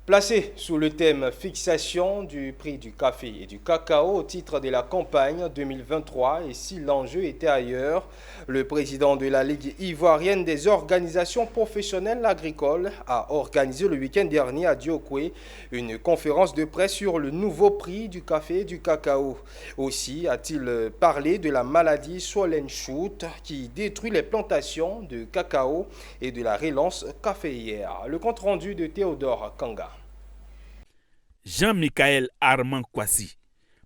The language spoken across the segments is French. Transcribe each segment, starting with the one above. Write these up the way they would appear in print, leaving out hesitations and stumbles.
Placé sous le thème fixation du prix du café et du cacao au titre de la campagne 2023 et si l'enjeu était ailleurs, le président de la Ligue ivoirienne des organisations professionnelles agricoles a organisé le week-end dernier à Diokwe une conférence de presse sur le nouveau prix du café et du cacao. Aussi a-t-il parlé de la maladie Swollen-Shoot qui détruit les plantations de cacao et de la relance caféière. Le compte rendu de Théodore Kanga. Jean-Michel Armand Kwasi,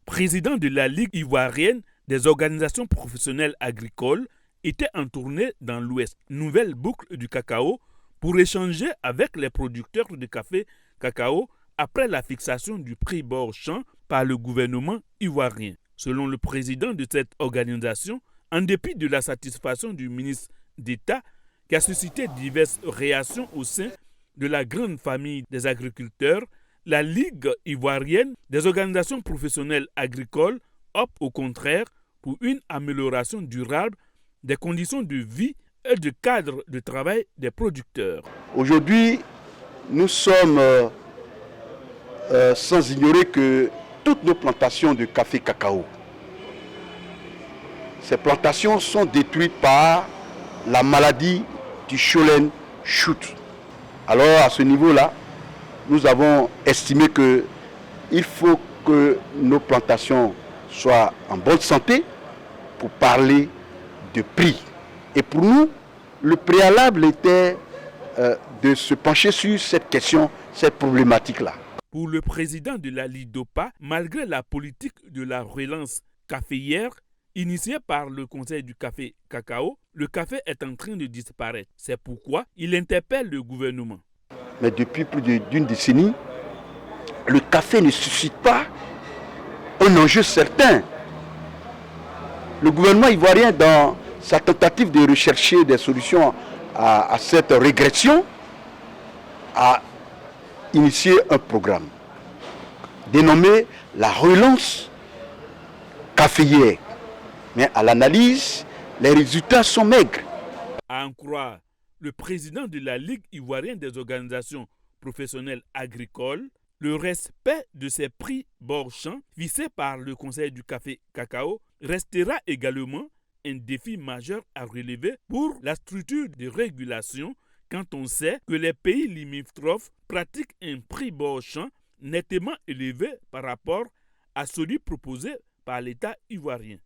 président de la Ligue ivoirienne des organisations professionnelles agricoles, était en tournée dans l'Ouest, nouvelle boucle du cacao, pour échanger avec les producteurs de café cacao après la fixation du prix bord champ par le gouvernement ivoirien. Selon le président de cette organisation, en dépit de la satisfaction du ministre d'État qui a suscité diverses réactions au sein de la grande famille des agriculteurs, la Ligue ivoirienne des organisations professionnelles agricoles opte au contraire pour une amélioration durable des conditions de vie et du cadre de travail des producteurs. Aujourd'hui, nous sommes sans ignorer que toutes nos plantations de café cacao, ces plantations sont détruites par la maladie du Swollen-Shoot. Alors à ce niveau-là, nous avons estimé qu'il faut que nos plantations soient en bonne santé pour parler de prix. Et pour nous, le préalable était de se pencher sur cette question, cette problématique-là. Pour le président de la LIDOPA, malgré la politique de la relance caféière initiée par le Conseil du café cacao, le café est en train de disparaître. C'est pourquoi il interpelle le gouvernement. Mais depuis plus d'une décennie, le café ne suscite pas un enjeu certain. Le gouvernement ivoirien, dans sa tentative de rechercher des solutions à cette régression, a initié un programme dénommé la relance caféière. Mais à l'analyse, les résultats sont maigres. À en croire le président de la Ligue ivoirienne des organisations professionnelles agricoles, le respect de ces prix bord champ fixés par le Conseil du café cacao restera également un défi majeur à relever pour la structure de régulation quand on sait que les pays limitrophes pratiquent un prix bord champ nettement élevé par rapport à celui proposé par l'État ivoirien.